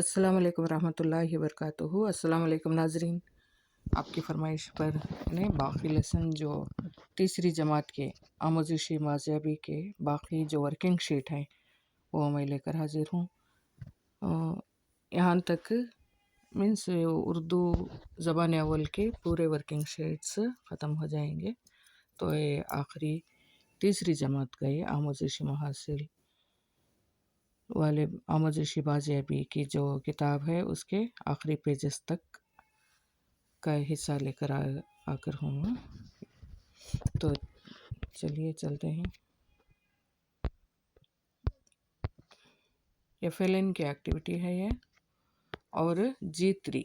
अस्सलाम वालेकुम रहमतुल्लाहि वबरकातुहू। अस्सलाम वालेकुम नाजरीन, आपकी फरमाइश पर बाकी लेसन जो तीसरी जमात के आमोज़िशी माज़हबी के बाकी जो वर्किंग शीट हैं वो मैं लेकर हाजिर हूँ। यहाँ तक मीन्स उर्दू ज़बान अव्वल के पूरे वर्किंग शीट्स ख़त्म हो जाएंगे। तो ये आखिरी तीसरी जमात का ये आमोज़िशी महासिल वाले आमोज़िशी बाज़हबी की जो किताब है उसके आखिरी पेजेस तक का हिस्सा लेकर आकर हूँ। तो चलिए चलते हैं। FLN की एक्टिविटी है ये, और G3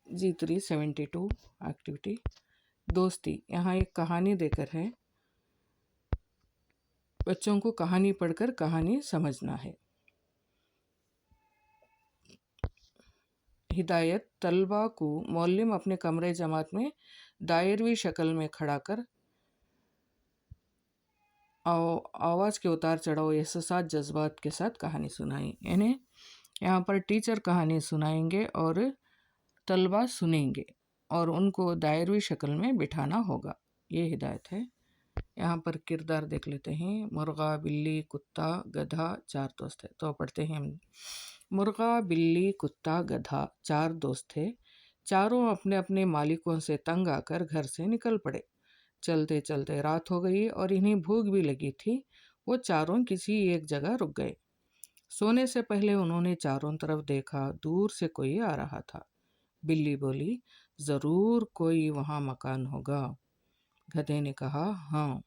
72 एक्टिविटी दोस्ती। यहाँ एक कहानी देकर है, बच्चों को कहानी पढ़कर कहानी समझना है। हिदायत तलबा को मौल्लिम अपने कमरे जमात में दायरवी शक्ल में खड़ा कर आवाज़ के उतार चढ़ाव एहसास जज्बात के साथ कहानी सुनाई। यानी यहाँ पर टीचर कहानी सुनाएंगे और तलबा सुनेंगे और उनको दायरवी शक्ल में बिठाना होगा। ये हिदायत है। यहाँ पर किरदार देख लेते हैं। मुर्गा, बिल्ली, कुत्ता, गधा, 4 दोस्त थे। तो पढ़ते हैं हम। मुर्गा, बिल्ली, कुत्ता, गधा 4 दोस्त थे। चारों अपने अपने मालिकों से तंग आकर घर से निकल पड़े। चलते चलते रात हो गई और इन्हें भूख भी लगी थी। वो चारों किसी एक जगह रुक गए। सोने से पहले उन्होंने चारों तरफ देखा। दूर से कोई आ रहा था। बिल्ली बोली, ज़रूर कोई वहाँ मकान होगा। गधे ने कहा, हाँ,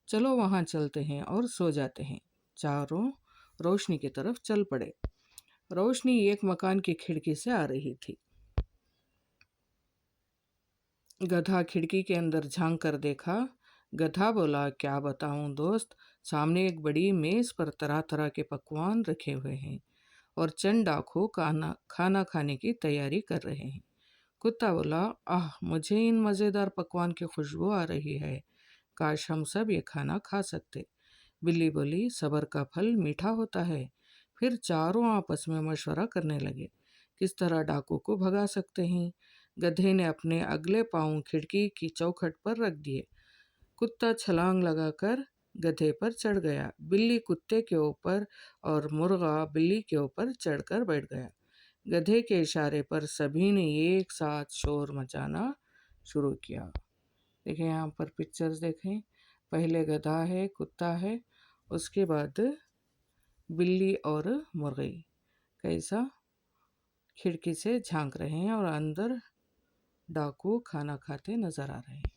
चलो वहाँ चलते हैं और सो जाते हैं। चारों रोशनी की तरफ चल पड़े। रोशनी एक मकान की खिड़की से आ रही थी। गधा खिड़की के अंदर झांक कर देखा। गधा बोला, क्या बताऊं दोस्त, सामने एक बड़ी मेज पर तरह तरह के पकवान रखे हुए हैं और चंद डाकू खाना खाने की तैयारी कर रहे हैं। कुत्ता बोला, आह, मुझे इन मज़ेदार पकवान की खुशबू आ रही है। काश हम सब ये खाना खा सकते। बिल्ली बोली, सब्र का फल मीठा होता है। फिर चारों आपस में मशवरा करने लगे, किस तरह डाकू को भगा सकते हैं। गधे ने अपने अगले पाँव खिड़की की चौखट पर रख दिए। कुत्ता छलांग लगाकर गधे पर चढ़ गया। बिल्ली कुत्ते के ऊपर और मुर्गा बिल्ली के ऊपर चढ़कर बैठ गया। गधे के इशारे पर सभी ने एक साथ शोर मचाना शुरू किया। देखें यहाँ पर पिक्चर्स देखें। पहले गधा है, कुत्ता है, उसके बाद बिल्ली और मुर्गी कैसा खिड़की से झांक रहे हैं और अंदर डाकू खाना खाते नजर आ रहे हैं।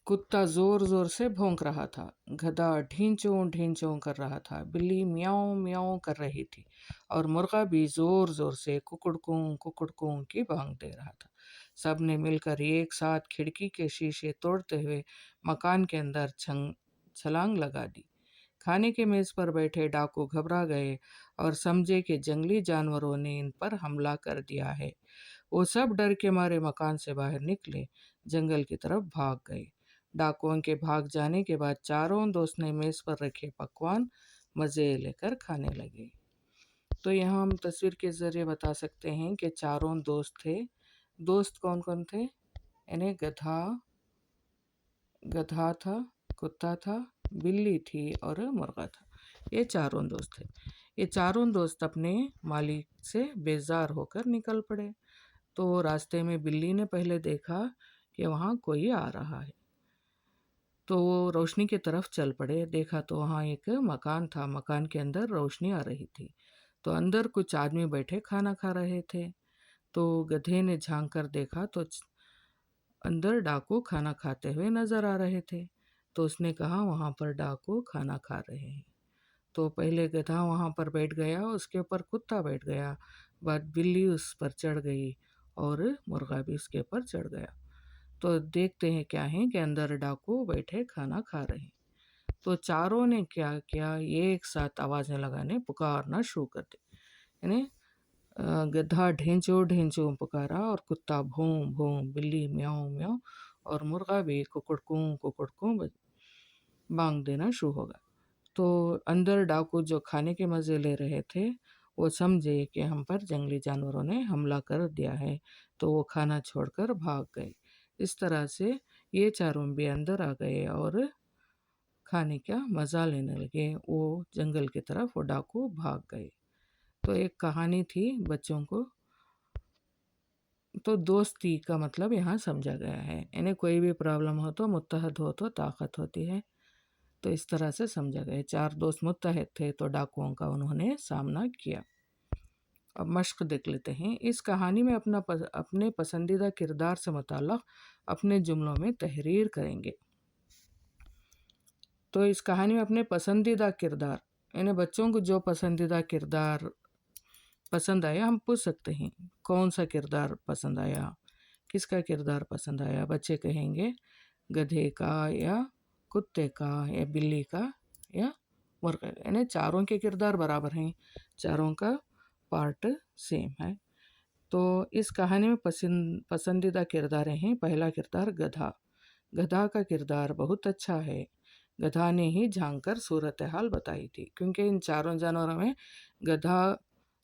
कुत्ता जोर जोर से भौंक रहा था। गधा ढींचों ढींचों कर रहा था। बिल्ली म्याऊं म्याऊं कर रही थी और मुर्गा भी जोर जोर से कुकुड़कूं की बांग दे रहा था। सब ने मिलकर एक साथ खिड़की के शीशे तोड़ते हुए मकान के अंदर छलांग लगा दी। खाने के मेज पर बैठे डाकू घबरा गए और समझे कि जंगली जानवरों ने इन पर हमला कर दिया है। वो सब डर के मारे मकान से बाहर निकले, जंगल की तरफ भाग गए। डाकुओं के भाग जाने के बाद चारों दोस्त ने मेज पर रखे पकवान मज़े लेकर खाने लगे। तो यहाँ हम तस्वीर के ज़रिए बता सकते हैं कि चारों दोस्त थे। दोस्त कौन कौन थे? यानी गधा था, कुत्ता था, बिल्ली थी और मुर्गा था। ये चारों दोस्त थे। ये चारों दोस्त अपने मालिक से बेजार होकर निकल पड़े। तो रास्ते में बिल्ली ने पहले देखा कि वहाँ कोई आ रहा है, तो वो रोशनी की तरफ चल पड़े। देखा तो वहाँ एक मकान था। मकान के अंदर रोशनी आ रही थी, तो अंदर कुछ आदमी बैठे खाना खा रहे थे। तो गधे ने झांक कर देखा तो अंदर डाकू खाना खाते हुए नजर आ रहे थे। तो उसने कहा, वहाँ पर डाकू खाना खा रहे हैं। तो पहले गधा वहाँ पर बैठ गया, उसके ऊपर कुत्ता बैठ गया, बाद बिल्ली उस पर चढ़ गई और मुर्गा भी उसके ऊपर चढ़ गया। तो देखते हैं क्या है कि अंदर डाकू बैठे खाना खा रहे हैं। तो चारों ने क्या किया, एक साथ आवाज़ें लगाने पुकारना शुरू कर दी। यानी गधा ढेंचो ढेंचो पुकारा और कुत्ता भों भों, बिल्ली म्याऊं म्याऊं और मुर्गा भी कुकुड़कूं बांग देना शुरू होगा। तो अंदर डाकू जो खाने के मज़े ले रहे थे, वो समझे कि हम पर जंगली जानवरों ने हमला कर दिया है, तो वो खाना छोड़कर भाग गए। इस तरह से ये चारों भी अंदर आ गए और खाने का मज़ा लेने लगे। वो जंगल की तरफ वो डाकू भाग गए। तो एक कहानी थी बच्चों को, तो दोस्ती का मतलब यहाँ समझा गया है। इन्हें कोई भी प्रॉब्लम हो तो मुत्तहद हो तो ताकत होती है। तो इस तरह से समझा गया। चार दोस्त मुत्तहद थे तो डाकुओं का उन्होंने सामना किया। अब मश्क देख लेते हैं। इस कहानी में अपने पसंदीदा किरदार से मुताल्लिक़ अपने जुमलों में तहरीर करेंगे। तो इस कहानी में अपने पसंदीदा किरदार, इन्हें बच्चों को जो पसंदीदा किरदार पसंद आया हम पूछ सकते हैं। कौन सा किरदार पसंद आया, किसका किरदार पसंद आया? बच्चे कहेंगे गधे का या कुत्ते का या बिल्ली का या मुर्गे। यानी चारों के किरदार बराबर हैं, चारों का पार्ट सेम है। तो इस कहानी में पसंदीदा किरदार हैं। पहला किरदार गधा। गधा का किरदार बहुत अच्छा है। गधा ने ही झांक कर सूरत हाल बताई थी, क्योंकि इन चारों जानवरों में गधा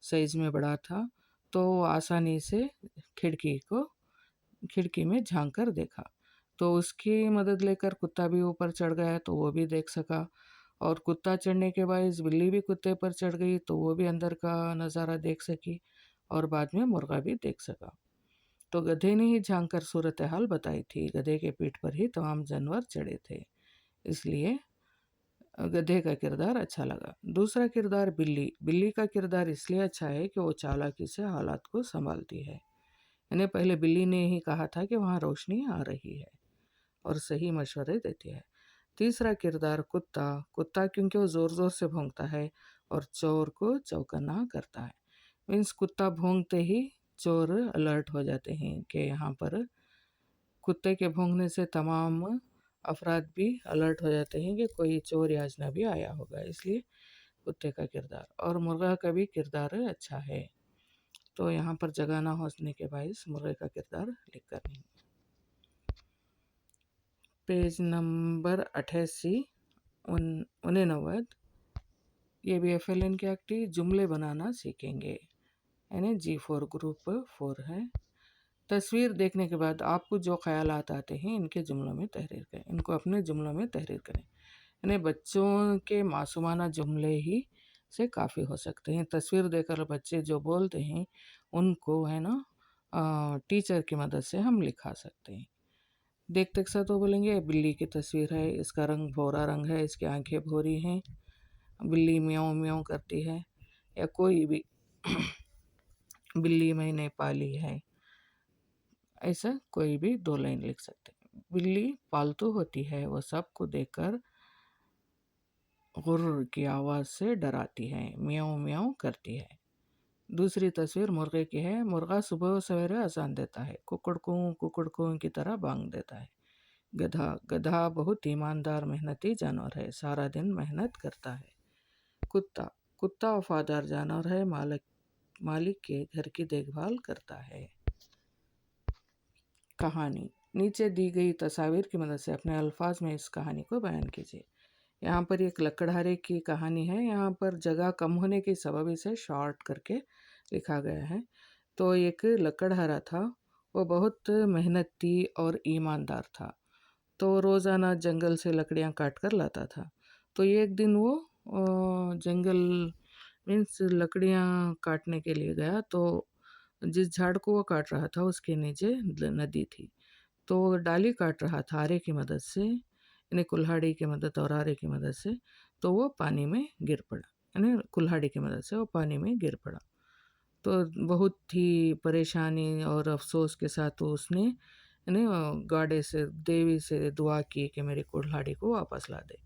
साइज में बड़ा था, तो वो आसानी से खिड़की में झांक कर देखा। तो उसकी मदद लेकर कुत्ता भी ऊपर चढ़ गया तो वो भी देख सका, और कुत्ता चढ़ने के बाद बिल्ली भी कुत्ते पर चढ़ गई तो वो भी अंदर का नज़ारा देख सकी, और बाद में मुर्गा भी देख सका। तो गधे ने ही झांक कर सूरत हाल बताई थी। गधे के पीठ पर ही तमाम जानवर चढ़े थे, इसलिए गधे का किरदार अच्छा लगा। दूसरा किरदार बिल्ली। बिल्ली का किरदार इसलिए अच्छा है कि वो चालाकी से हालात को संभालती है। इन्हें पहले बिल्ली ने ही कहा था कि वहाँ रोशनी आ रही है, और सही मशवरे देती है। तीसरा किरदार कुत्ता। कुत्ता क्योंकि वो ज़ोर ज़ोर से भौंकता है और चोर को चौकन्ना करता है। मीन्स कुत्ता भौंकते ही चोर अलर्ट हो जाते हैं कि यहाँ पर, कुत्ते के भौंकने से तमाम अफराद भी अलर्ट हो जाते हैं कि कोई चोर या अजनबी आया होगा, इसलिए कुत्ते का किरदार। और मुर्गा का भी किरदार अच्छा है, तो यहाँ पर जगह ना होने के बायस मुर्गे का किरदार लिख कर नहीं। Page number 88 99। ये भी FLN की एक्टिव जुमले बनाना सीखेंगे, यानी G4 ग्रुप 4 है। तस्वीर देखने के बाद आपको जो ख्यालात आते हैं इनके जुमलों में तहरीर करें, इनको अपने जुमलों में तहरीर करें। यानी बच्चों के मासूमाना जुमले ही से काफ़ी हो सकते हैं। तस्वीर देखकर बच्चे जो बोलते हैं उनको है ना टीचर की मदद से हम लिखा सकते हैं। देखते साथ वो बोलेंगे बिल्ली की तस्वीर है, इसका रंग भूरा रंग है, इसकी आंखें भूरी हैं, बिल्ली म्याऊं म्याऊं करती है, या कोई भी बिल्ली मैंने पाली है, ऐसा कोई भी दो लाइन लिख सकते हैं। बिल्ली पालतू होती है, वो सबको देखकर गुर्र की आवाज़ से डराती है, म्याऊं म्याऊं करती है। दूसरी तस्वीर मुर्गे की है। मुर्गा सुबह सवेरे अजान देता है, कुकड़कू की तरह बांग देता है। गधा। गधा बहुत ईमानदार मेहनती जानवर है, सारा दिन मेहनत करता है। कुत्ता। कुत्ता वफादार जानवर है, मालिक के घर की देखभाल करता है। कहानी। नीचे दी गई तस्वीर की मदद से अपने अल्फाज में इस कहानी को बयान कीजिए। यहाँ पर एक लकड़हारे की कहानी है। यहाँ पर जगह कम होने की सबब इसे शॉर्ट करके लिखा गया है। तो एक लकड़हारा था, वो बहुत मेहनती और ईमानदार था। तो रोज़ाना जंगल से लकड़ियाँ काट कर लाता था। तो एक दिन वो जंगल मीन्स लकड़ियाँ काटने के लिए गया, तो जिस झाड़ को वो काट रहा था उसके नीचे नदी थी। तो वो डाली काट रहा था आरे की मदद से, यानी कुल्हाड़ी की मदद और आरे की मदद से। तो वो पानी में गिर पड़ा, यानी कुल्हाड़ी की मदद से वो पानी में गिर पड़ा। तो बहुत ही परेशानी और अफसोस के साथ वो उसने यानी गाड़े से देवी से दुआ की कि मेरी कुल्हाड़ी को वापस ला दे।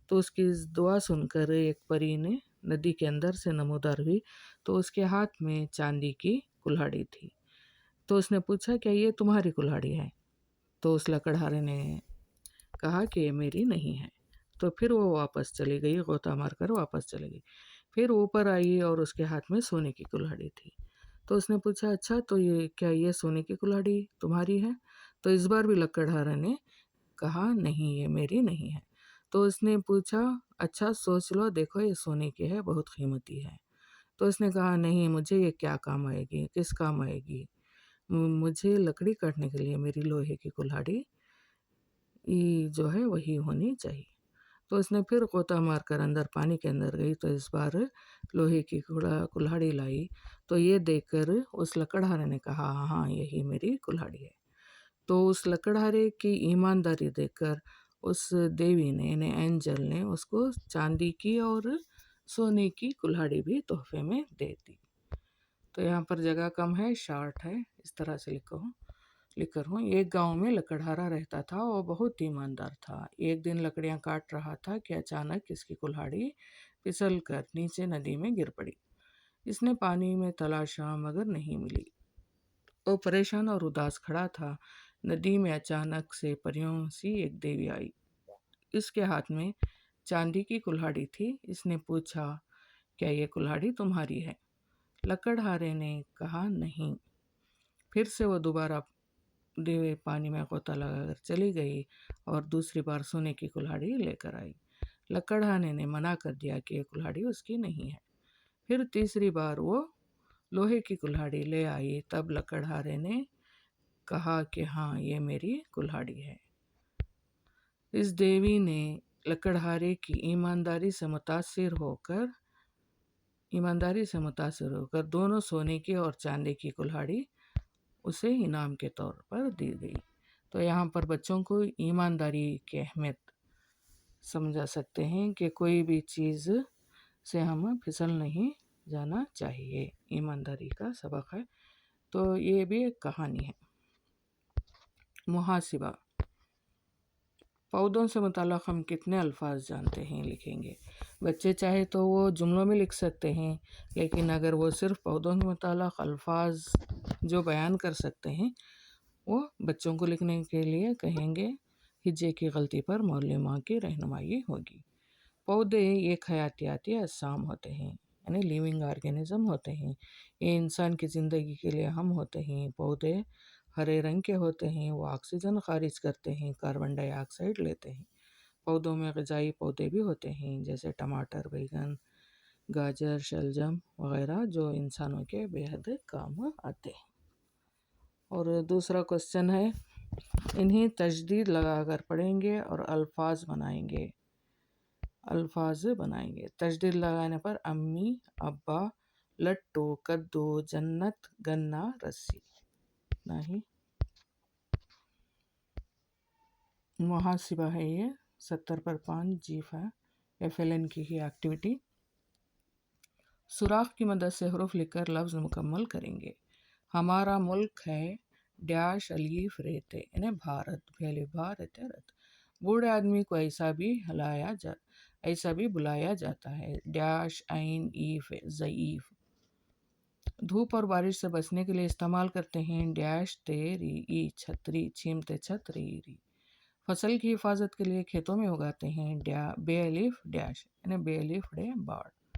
तो उसकी इस दुआ सुनकर एक परी ने नदी के अंदर से नमोदार हुई, तो उसके हाथ में चांदी की कुल्हाड़ी थी। तो उसने पूछा क्या ये तुम्हारी कुल्हाड़ी है? तो उस लकड़हारे ने कहा कि ये मेरी नहीं है। तो फिर वो वापस चली गई, गोता मारकर वापस चली गई। फिर ऊपर आई और उसके हाथ में सोने की कुल्हाड़ी थी। तो उसने पूछा अच्छा तो ये सोने की कुल्हाड़ी तुम्हारी है? तो इस बार भी लकड़हारे ने कहा नहीं ये मेरी नहीं है। تو उसने पूछा, अच्छा सोच लो, देखो ये सोने की है, बहुत कीमती है। तो उसने कहा, नहीं, मुझे ये क्या काम आएगी, किस काम आएगी? मुझे लकड़ी काटने के लिए मेरी लोहे की कुल्हाड़ी ये जो है वही होनी चाहिए। तो उसने फिर गोता मारकर अंदर पानी के अंदर गई, तो इस बार लोहे की कुल्हाड़ी लाई। तो ये देखकर उस लकड़हारे ने कहा, हाँ, यही मेरी कुल्हाड़ी है। तो उस लकड़हारे की ईमानदारी देखकर उस देवी ने, यानी एंजल ने, उसको चांदी की और सोने की कुल्हाड़ी भी तोहफे में दे दी। तो यहाँ पर जगह कम है, शार्ट है, इस तरह से लिख कर हूँ। एक गांव में लकड़हारा रहता था, वो बहुत ईमानदार था। एक दिन लकड़ियाँ काट रहा था कि अचानक इसकी कुल्हाड़ी फिसल कर नीचे नदी में गिर पड़ी। इसने पानी में तलाशा मगर नहीं मिली। वो परेशान और उदास खड़ा था। नदी में अचानक से परियों सी एक देवी आई। इसके हाथ में चांदी की कुल्हाड़ी थी। इसने पूछा, क्या ये कुल्हाड़ी तुम्हारी है? लकड़हारे ने कहा, नहीं। फिर से वो दोबारा देवी पानी में गोता लगाकर चली गई और दूसरी बार सोने की कुल्हाड़ी लेकर आई। लकड़हारे ने मना कर दिया कि ये कुल्हाड़ी उसकी नहीं है। फिर तीसरी बार वो लोहे की कुल्हाड़ी ले आई। तब लकड़हारे ने कहा कि हाँ, ये मेरी कुल्हाड़ी है। इस देवी ने लकड़हारे की ईमानदारी से मुतासिर होकर दोनों सोने की और चांदी की कुल्हाड़ी उसे इनाम के तौर पर दी गई। तो यहाँ पर बच्चों को ईमानदारी की अहमियत समझा सकते हैं कि कोई भी चीज़ से हम फिसल नहीं जाना चाहिए। ईमानदारी का सबक है। तो ये भी एक कहानी है। मुहासिबा। पौधों से मुताल्लिक़ हम कितने अल्फाज जानते हैं, लिखेंगे। बच्चे चाहे तो वो जुमलों में लिख सकते हैं, लेकिन अगर वो सिर्फ पौधों से मुताल्लिक़ अल्फाज जो बयान कर सकते हैं वो बच्चों को लिखने के लिए कहेंगे। हिज्जे की गलती पर मौलमा की रहनुमाई होगी। पौधे एक हयातियाती अजसाम होते हैं, यानी लिविंग ऑर्गेनिज्म होते हैं। ये इंसान की ज़िंदगी के लिए हम होते हैं। पौधे हरे रंग के होते हैं। वो ऑक्सीजन खारिज करते हैं, कार्बन डाइऑक्साइड लेते हैं। पौधों में ग़िज़ाई पौधे भी होते हैं, जैसे टमाटर, बैगन, गाजर, शलजम वगैरह, जो इंसानों के बेहद काम आते हैं। और दूसरा क्वेश्चन है, इन्हें तजदीद लगाकर पढ़ेंगे और अल्फाज बनाएंगे। तजदीद लगाने पर अम्मी, अब्बा, लट्टू, कद्दू, जन्नत, गन्ना, रस्सी। नहीं, मुहासिबा है ये। 70 पर 5 जीफ है। FLN की ही एक्टिविटी। सुराख की मदद से हरूफ लिखकर लफ्ज़ मुकम्मल करेंगे। हमारा मुल्क है डैश अलीफ रेते, यानी भारत। भारत है रत। बूढ़े आदमी को ऐसा भी बुलाया जाता है, डैश ऐन ईफ ज़ईफ। धूप और बारिश से बचने के लिए इस्तेमाल करते हैं, डैश तेरी ई छतरी, छीमते छतरी। फसल की हिफाजत के लिए खेतों में उगाते हैं, बेअलिफ डैश, यानी बेअलिफ डे बाड़।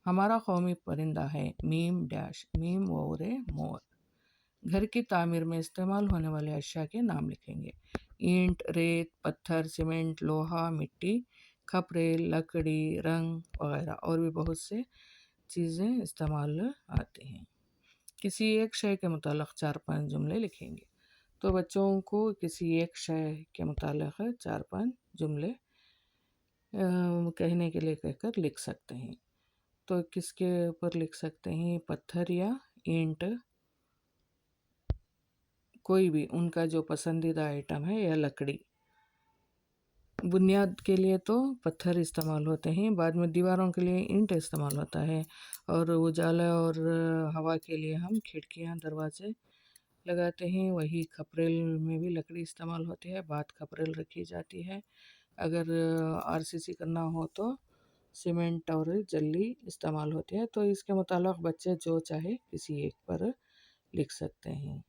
हमारा कौमी परिंदा है मीम डैश, मीम वोरे मोर। घर की तामीर में इस्तेमाल होने वाले अशिया के नाम लिखेंगे। ईंट, रेत, पत्थर, सीमेंट, लोहा, मिट्टी, खपरे, लकड़ी, रंग वगैरह, और भी बहुत से चीज़ें इस्तेमाल आती हैं। किसी एक शय के मुतालिक 4-5 जुमले लिखेंगे। तो बच्चों को किसी एक शय के मुतालिक 4-5 जुमले कहने के लिए कहकर लिख सकते हैं। तो किसके ऊपर लिख सकते हैं? पत्थर या ईंट, कोई भी उनका जो पसंदीदा आइटम है, या लकड़ी। बुनियाद के लिए तो पत्थर इस्तेमाल होते हैं, बाद में दीवारों के लिए ईंट इस्तेमाल होता है, और उजाला और हवा के लिए हम खिड़कियां, दरवाजे लगाते हैं। वही खपरेल में भी लकड़ी इस्तेमाल होती है, बात खपरेल रखी जाती है। अगर RCC करना हो तो सीमेंट और जल्ली इस्तेमाल होती है। तो इसके मुताबिक बच्चे जो चाहे किसी एक पर लिख सकते हैं।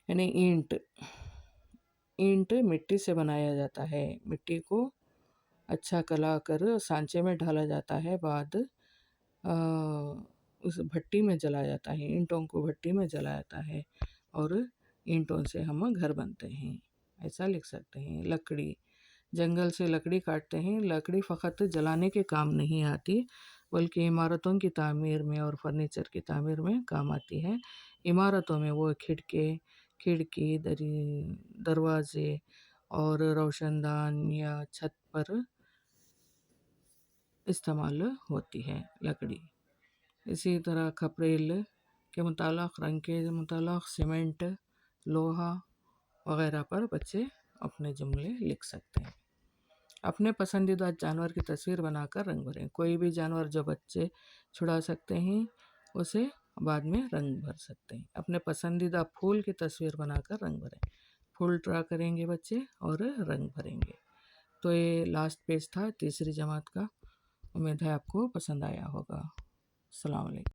यानी ईंट मिट्टी से बनाया जाता है। मिट्टी को अच्छा कला कर सांचे में ढाला जाता है, बाद उस भट्टी में जलाया जाता है। ईंटों को भट्टी में जलाया जाता है और ईंटों से हम घर बनते हैं, ऐसा लिख सकते हैं। लकड़ी जंगल से लकड़ी काटते हैं। लकड़ी फ़कत जलाने के काम नहीं आती, बल्कि इमारतों की तामीर में और फर्नीचर की तामीर में काम आती है। इमारतों में वो खिड़की, दरवाजे और रोशनदान या छत पर इस्तेमाल होती है लकड़ी। इसी तरह खपरेल के मुतालिक, रंग के मुतालिक सीमेंट, लोहा वगैरह पर बच्चे अपने जुमले लिख सकते हैं। अपने पसंदीदा जानवर की तस्वीर बनाकर रंग भरें। कोई भी जानवर जो बच्चे छुड़ा सकते हैं उसे बाद में रंग भर सकते हैं। अपने पसंदीदा फूल की तस्वीर बनाकर रंग भरें। फूल ड्रा करेंगे बच्चे और रंग भरेंगे। तो ये लास्ट पेज था तीसरी जमात का। उम्मीद है आपको पसंद आया होगा। अस्सलाम वालेकुम।